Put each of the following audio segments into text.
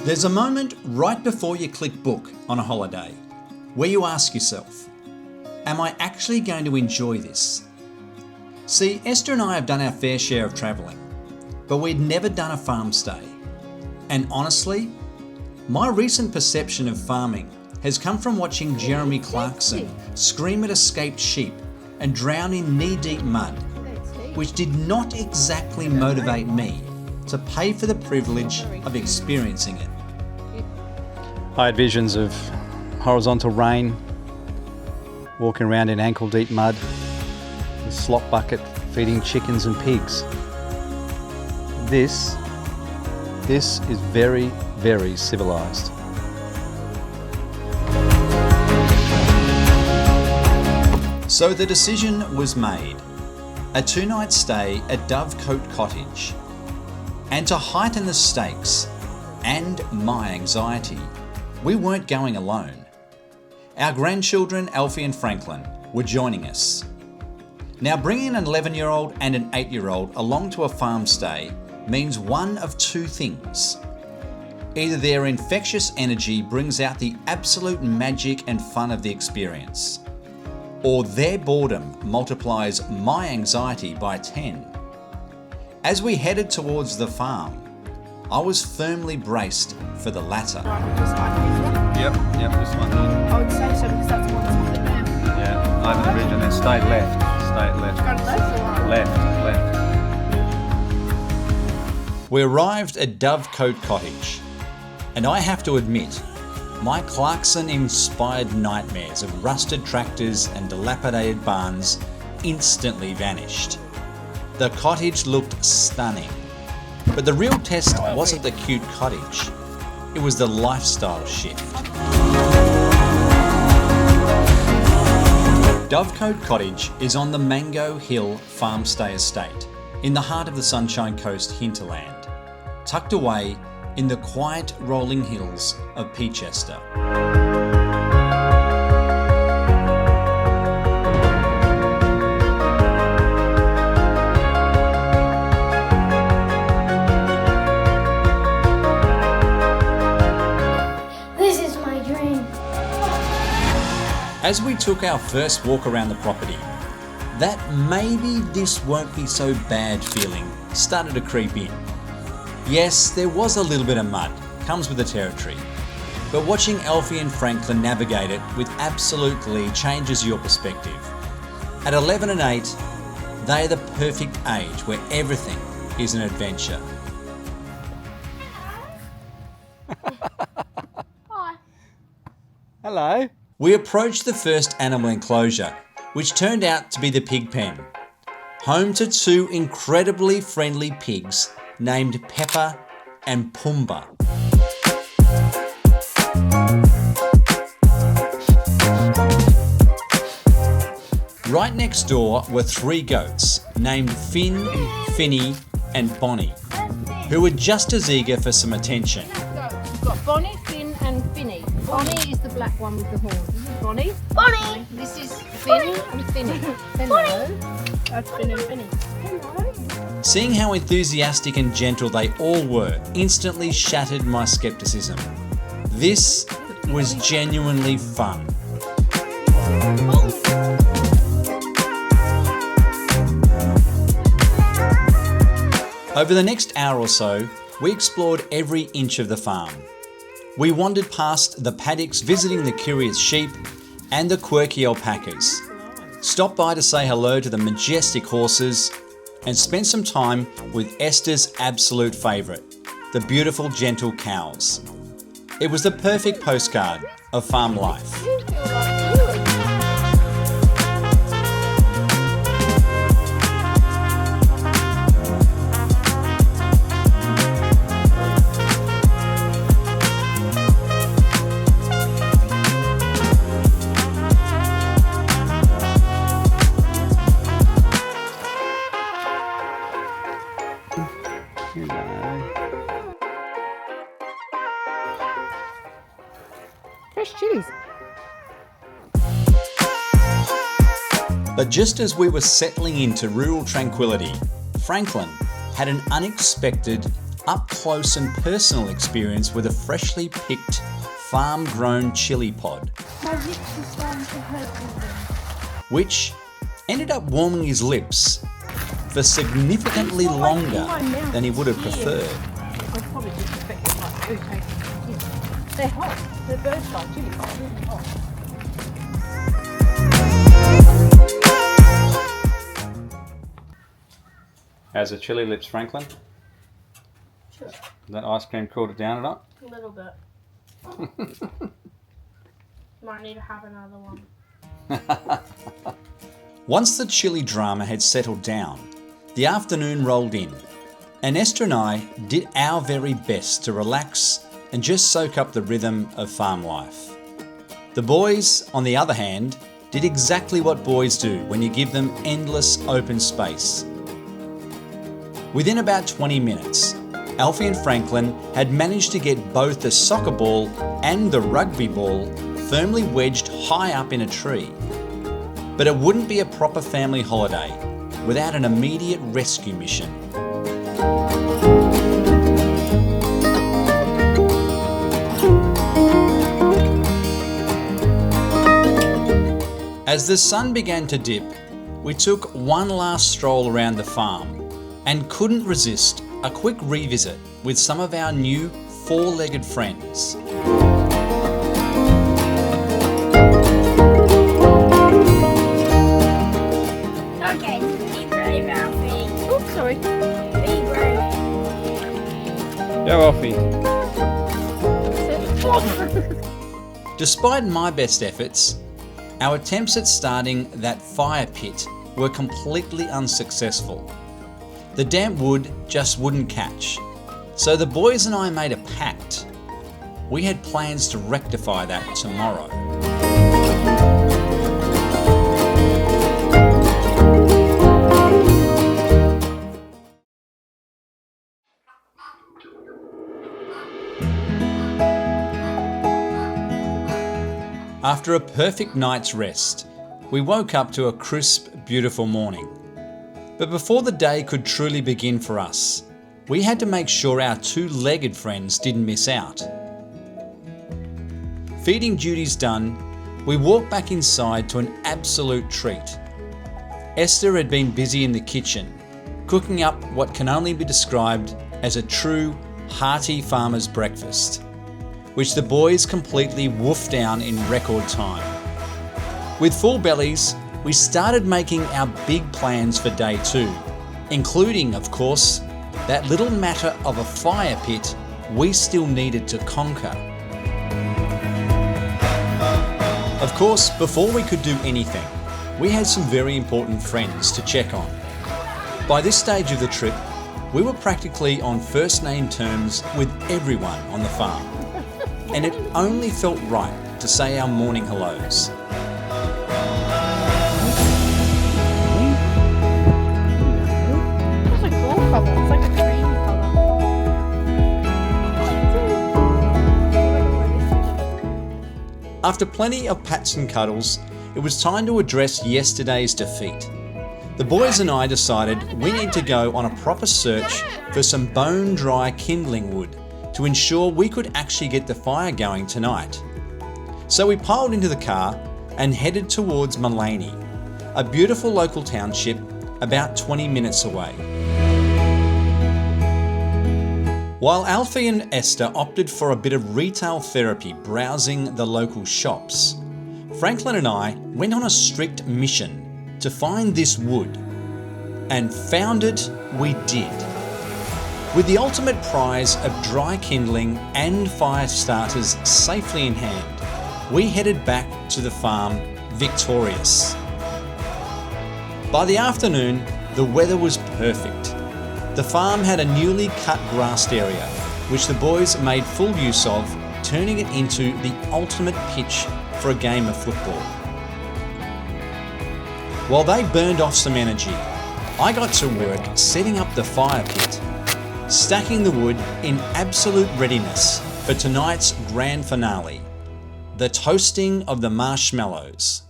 There's a moment right before you click book on a holiday where you ask yourself, am I actually going to enjoy this? See, Esther and I have done our fair share of travelling, but we'd never done a farm stay. And honestly, my recent perception of farming has come from watching Jeremy Clarkson scream at escaped sheep and drown in knee-deep mud, which did not exactly motivate me to pay for the privilege of experiencing it. I had visions of horizontal rain, walking around in ankle-deep mud, a slop bucket feeding chickens and pigs. This is very, very civilised. So the decision was made. A 2-night stay at Dovecote Cottage. And to heighten the stakes and my anxiety, we weren't going alone. Our grandchildren, Alfie and Franklin, were joining us. Now, bringing an 11-year-old and an 8-year-old along to a farm stay means one of two things. Either their infectious energy brings out the absolute magic and fun of the experience, or their boredom multiplies my anxiety by 10. As we headed towards the farm, I was firmly braced for the latter. Yep, this one. I would say so because that's the one that's on there. Yeah, over the bridge and then stay left. Left. We arrived at Dovecote Cottage, and I have to admit, my Clarkson-inspired nightmares of rusted tractors and dilapidated barns instantly vanished. The cottage looked stunning, but the real test wasn't the cute cottage, it was the lifestyle shift. Dovecote Cottage is on the Mango Hill Farmstay Estate, in the heart of the Sunshine Coast Hinterland, tucked away in the quiet rolling hills of Peachester. This is my dream. As we took our first walk around the property, that maybe this won't be so bad feeling started to creep in. Yes, there was a little bit of mud, comes with the territory, but watching Alfie and Franklin navigate it with absolute glee changes your perspective. At 11 and 8, they are the perfect age where everything is an adventure. Hi. Hello. We approached the first animal enclosure, which turned out to be the pig pen, home to two incredibly friendly pigs named Pepper and Pumba. Right next door were 3 goats named Finn, Finny and Bonny, who were just as eager for some attention. We've got Bonny, Finn and Finny. Bonny is the black one with the horns. This is Bonny. Bonny. This is Finn and Finny. Hello. That's Finn and Finny. Hello. Seeing how enthusiastic and gentle they all were instantly shattered my skepticism. This was genuinely fun. Over the next hour or so, we explored every inch of the farm. We wandered past the paddocks visiting the curious sheep and the quirky alpacas, stopped by to say hello to the majestic horses, and spent some time with Esther's absolute favourite, the beautiful gentle cows. It was the perfect postcard of farm life. Fresh chilies. But just as we were settling into rural tranquility, Franklin had an unexpected up close and personal experience with a freshly picked farm-grown chili pod, My lips are starting to hurt. which ended up warming his lips for significantly longer than he would have preferred. They're probably just affected like irritating skin. They're hot. They're burst like chili hot, really hot. How's the chili lips, Franklin? Sure. That ice cream cooled it down enough? A little bit. Might need to have another one. Once the chili drama had settled down, the afternoon rolled in, and Esther and I did our very best to relax and just soak up the rhythm of farm life. The boys, on the other hand, did exactly what boys do when you give them endless open space. Within about 20 minutes, Alfie and Franklin had managed to get both the soccer ball and the rugby ball firmly wedged high up in a tree. But it wouldn't be a proper family holiday without an immediate rescue mission. As the sun began to dip, we took one last stroll around the farm and couldn't resist a quick revisit with some of our new four-legged friends. Okay, be brave, Alfie. Oops, sorry. Be brave. Go, Alfie. Despite my best efforts, our attempts at starting that fire pit were completely unsuccessful. The damp wood just wouldn't catch, so the boys and I made a pact. We had plans to rectify that tomorrow. After a perfect night's rest, we woke up to a crisp, beautiful morning. But before the day could truly begin for us, we had to make sure our two-legged friends didn't miss out. Feeding duties done, we walked back inside to an absolute treat. Esther had been busy in the kitchen, cooking up what can only be described as a true, hearty farmer's breakfast, which the boys completely woofed down in record time. With full bellies, we started making our big plans for day 2, including, of course, that little matter of a fire pit we still needed to conquer. Of course, before we could do anything, we had some very important friends to check on. By this stage of the trip, we were practically on first name terms with everyone on the farm, and it only felt right to say our morning hellos. It's a cool colour. It's like a creamy colour. After plenty of pats and cuddles, it was time to address yesterday's defeat. The boys and I decided we need to go on a proper search for some bone-dry kindling wood to ensure we could actually get the fire going tonight. So we piled into the car and headed towards Maleny, a beautiful local township about 20 minutes away. While Alfie and Esther opted for a bit of retail therapy browsing the local shops, Franklin and I went on a strict mission to find this wood, and found it we did. With the ultimate prize of dry kindling and fire starters safely in hand, we headed back to the farm victorious. By the afternoon, the weather was perfect. The farm had a newly cut grassed area, which the boys made full use of, turning it into the ultimate pitch for a game of football. While they burned off some energy, I got to work setting up the fire pit, stacking the wood in absolute readiness for tonight's grand finale, the toasting of the marshmallows.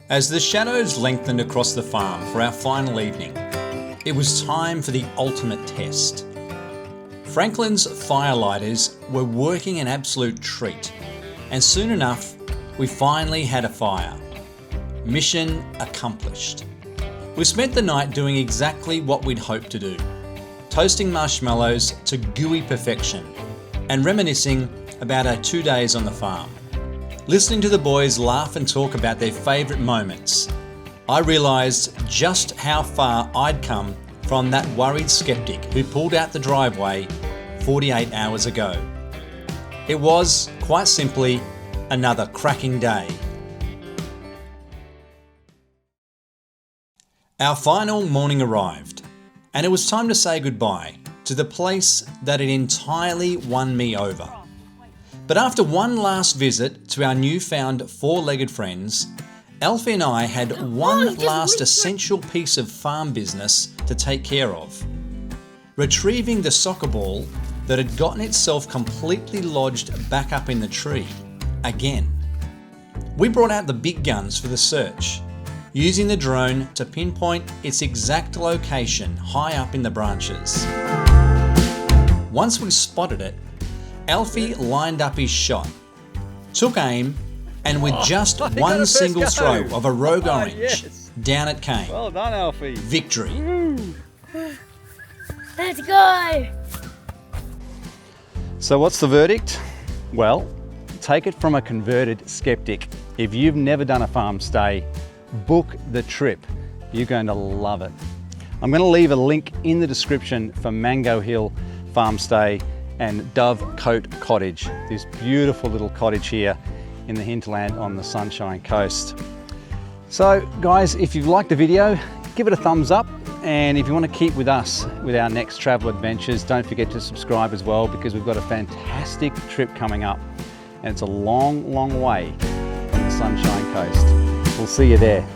As the shadows lengthened across the farm for our final evening, It was time for the ultimate test. Franklin's firelighters were working an absolute treat, and soon enough, we finally had a fire. Mission accomplished. We spent the night doing exactly what we'd hoped to do, toasting marshmallows to gooey perfection and reminiscing about our 2 days on the farm. Listening to the boys laugh and talk about their favourite moments, I realised just how far I'd come from that worried skeptic who pulled out the driveway 48 hours ago. It was, quite simply, another cracking day. Our final morning arrived, and it was time to say goodbye to the place that had entirely won me over. But after one last visit to our newfound four-legged friends, Alfie and I had one last essential piece of farm business to take care of. Retrieving the soccer ball that had gotten itself completely lodged back up in the tree, again. We brought out the big guns for the search, using the drone to pinpoint its exact location high up in the branches. Once we spotted it, Alfie lined up his shot, took aim, and with just one single throw of a rogue orange, down it came. Well done, Alfie. Victory. Let's go! So what's the verdict? Well, take it from a converted skeptic. If you've never done a farm stay, book the trip. You're going to love it. I'm going to leave a link in the description for Mango Hill Farm Stay and Dovecote Cottage, this beautiful little cottage here in the hinterland on the Sunshine Coast. So guys, if you've liked the video, give it a thumbs up, and if you want to keep with us with our next travel adventures, don't forget to subscribe as well, because we've got a fantastic trip coming up, and it's a long, long way from the Sunshine Coast. We'll see you there.